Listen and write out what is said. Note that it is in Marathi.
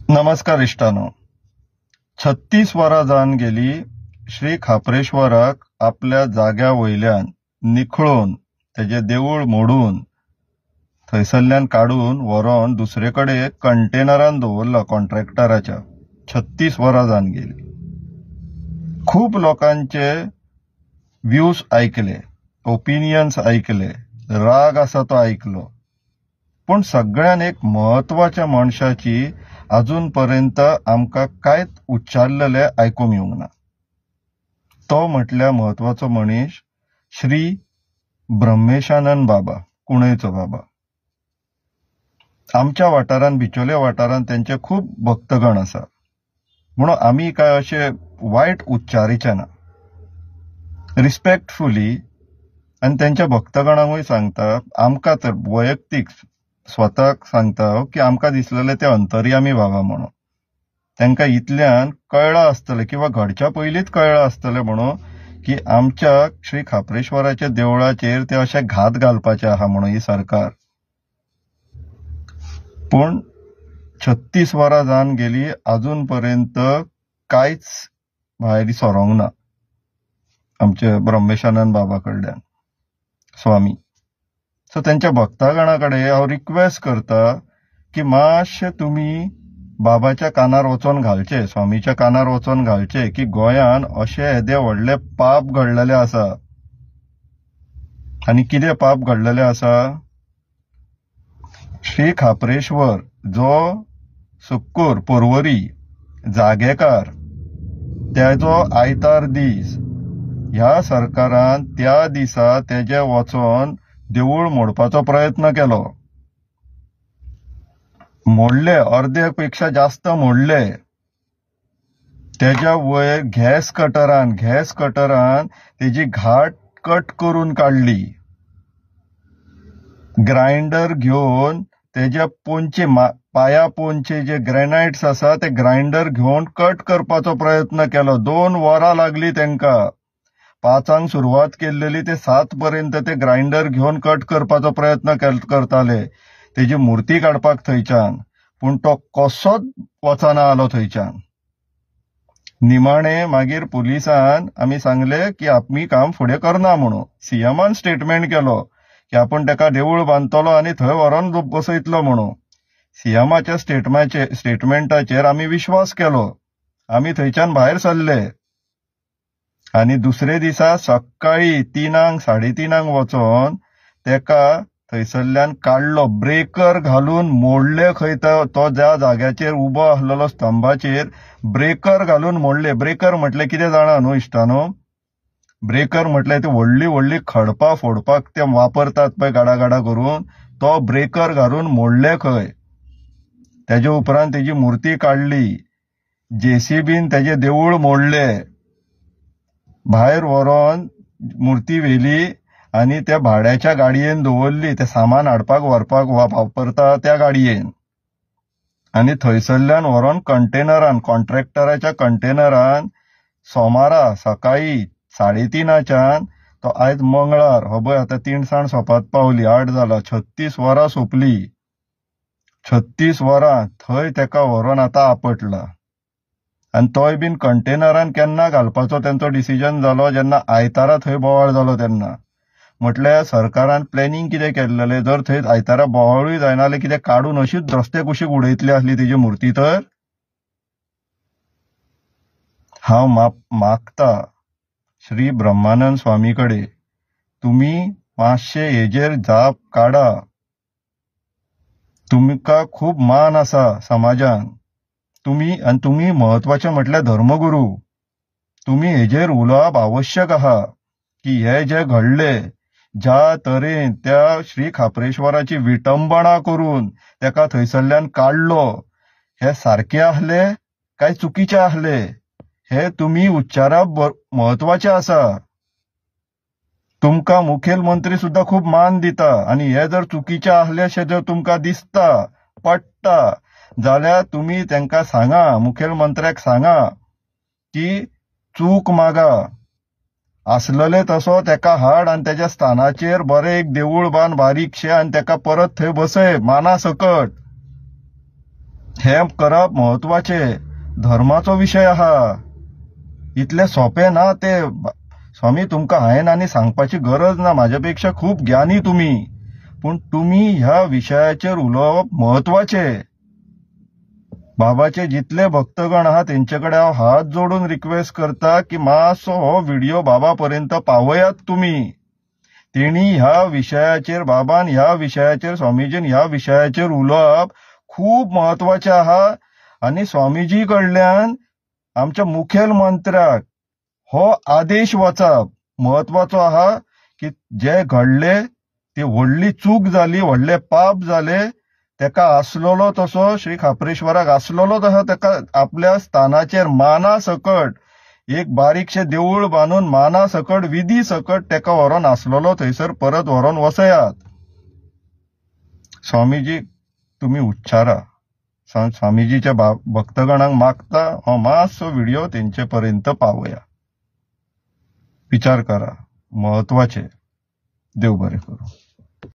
नमस्कार इष्टानो. 36 वरां जावन गेली श्री खापरेश्वराक आपल्या जाग्या वयल्यान निखळून तेजे देवूळ मोडून थंयसरल्यान काडून व्हरोन दुसरे कडेन कंटेनरान दवरला कॉन्ट्रॅक्टराच्या. 36 वरां जावन गेली. खूब लोकांचे व्ह्यूज ऐकले, ओपिनियन्स ऐकले, राग आसा तो ऐकलो, पण सगळ्यान एक महत्वाच्या मनशाची अजून पर्यंत आमकां कांयच उच्चारलेले आयकूंक येवंक ना. तो म्हटल्यार महत्वाचो मनीस श्री ब्रह्मेशानंद बाबा, कुणयचो बाबा. आमच्या वाठारांत, बिचोले वाठारांत त्यांचे खूब भक्तगण आसा, म्हणून आमी काय अशे वायट उच्चारीचे ना. रिस्पेक्टफुली आनी त्यांच्या भक्तगणांकूय सांगता, आमकां तर वैयक्तीक स्वताक सांगता की आमकां दिसलेले ते अंतर्यामी बाबा म्हणून. तांकां इतल्यान कळ्ळां आसतलें किंवा घडच्या पयलींच कळ्ळां आसतलें म्हणून की आमच्या श्री खापरेश्वराच्या देवळाचेर ते अशे घात घालपाचे आहा म्हणून ही सरकार. पूण 36 वरां जावन गेली, अजून पर्यंत कांयच भायर सरोंक ना आमचे ब्रह्मेशानंद बाबा कडल्यान स्वामी. सो त्यांच्या भक्तगणा कडेन हांव रिक्वेस्ट करता की मातशे तुमी बाबाच्या कानार वचोन घालचे, स्वामीच्या कानार वचोन घालचे की गोंयान अशे येदे व्हडले पाप घडलेले आसा. आनी कितें पाप घडलेले आसा? श्री खापरेश्वर जो सुक्कूर पर्वरी जागेकार, त्याचो आयतार दीस ह्या सरकारान त्या दिसा तेजे वचोन देवूळ मोडपाचो प्रयत्न केलो. मोडले, अर्ध्यापेक्षा जास्त मोडले. त्याच्या वयर गॅस कटरान तेजी घाट कट करून काढली. ग्राइंडर घेवन तेजे पोंचे, पाया पोंचे जे ग्रॅनाइट्स आसा ते ग्राइंडर घेवन कट करपाचो प्रयत्न केलो. 2 वरां लागली त्यांका. 5 सुरवात केल्लेली ते 7 पर्यंत ते ग्राइंडर घेवन कट करपाचो प्रयत्न करताले. तेजी मुर्ती काडपाक थंयच्यान, पूण तो कसोच वचना आलो थंयच्यान. निमाणे मागीर पुलिसान आमी सांगले की आमी काम फुडें करना म्हणून. सीएमान स्टेटमेंट केलो की आपण तेका देवूळ बांदतलो आनी थंय व्हरोन बसयतलो म्हणून. सीएमाच्या स्टेटमेंटाचेर आमी विश्वास केलो. आमी थंयच्यान भायर सरले आनी दुसरे दिसा सकाळी 3:30 वचोन तेका थंयसरल्यान काडलो. ब्रेकर घालून मोडले. खंय तो ज्या जाग्याचेर उबो आसलेलो स्तंभाचेर ब्रेकर घालून मोडले. ब्रेकर म्हटले कितें जाणा न्हू इश्टानो? ब्रेकर म्हटल्यार ती व्हडली व्हडली खडपां फोडपाक ते वापरतात पळय गाडा करून, तो ब्रेकर घालून मोडले खंय. तेजे उपरांत तेजी मुर्ती काडली. जेसीबीन तेजे देवूळ मोडले. भायर व्हरोन मुर्ती व्हेली आनी त्या भाड्याच्या गाडयेन दवरली. ते सामान हाडपाक व्हरपाक वापरता त्या गाडयेन. आनी थंयसरल्यान व्हरोन कंटेनरान, कॉन्ट्रॅक्टराच्या कंटेनरान सोमारा सकाळी 3:30 तो आयज मंगळार, हो पळय आतां तिणसाण सोंपात पावली, 8 जाला, 36 वरां सोंपली. 36 वरां थंय तेका व्हरोन आतां आपटला. आनी तोय बीन कंटेनरान केन्ना घालपाचो तेंचो डिसिजन जालो जेन्ना आयतारा थंय बोवाळ जालो तेन्ना. म्हटल्यार सरकारान प्लॅनिंग कितें केल्लेलें, जर थंय आयतारा बोवाळूय जायना जाल्यार कितें काडून अशीच रस्ते कुशीक उडयतली आसली तेजी मुर्ती. तर हांव मागता श्री ब्रह्मानंद स्वामी कडेन, तुमी मातशे हेजेर जाप काडा. तुमकां खूब मान आसा समाजान. तुमी महत्वाचे म्हटल्यार धर्मगुरू. तुमी हेजेर उलोवप आवश्यक आहा की हे जे घडले, ज्या तरेन त्या श्री खापरेश्वराची विटंबना करून तेका थंयसरल्यान काडलो, हे सारखे आहले काय चुकीचे आहले हे तुमी उच्चारप महत्वाचे आसा. तुमकां मुखेलमंत्री सुद्धा खूब मान दिता आनी हे जर चुकीचे आहले अशें जर तुमकां दिसता, पडटा, जाल्यार तुमी तांकां सांगा, मुखेलमंत्र्याक सांगा की चूक मागा. असलले तसो तेका हाड आनी तेज्या स्थानाचेर बरें एक देवूळ बांद बारीकशें आनी तेका परत थंय बसय माना सकट. हे करप महत्वाचे, धर्माचो विषय आहा. इतले सोपे ना ते. स्वामी तुमकां हांवें आनी सांगपाची गरज ना, म्हाज्यापेक्षा खूब ज्ञानी तुम्ही, पूण तुम्ही ह्या विशयाचेर उलोवप महत्वाचे. बाबाचे जितले भक्तगण आहात तेंचेकडे हांव हात जोडून रिक्वेस्ट करता की मातसो हो व्हिडिओ बाबा पर्यंत पावयात तुम्ही. तेणी ह्या विशयाचेर, बाबान ह्या विशयाचेर, स्वामीजीन ह्या विशयाचेर उलोवप खूब महत्वाचे आहा. आनी स्वामीजी कडल्यान आमच्या मुखेल मंत्र्याक हो आदेश वचप महत्वाचो आहा की जे घडले ती व्हडली चूक जाली, व्हडले पाप जाले, तेका आसलोलो तसो श्री खापरेश्वराक आसलोलो तसो तेका आपल्या स्थानाचेर माना सकट एक बारीकशे देवूळ बांदून माना सकट विधी सकट तेका व्हरोन आसलोलो थंयसर परत व्हरोन वसयात. स्वामीजी तुम्ही उच्चारा. स्वामीजीच्या भक्तगणांक मागता हो मातसो व्हिडिओ तेंचे पर्यंत पावया. विचार करा, महत्वाचे. देव बरें करूं.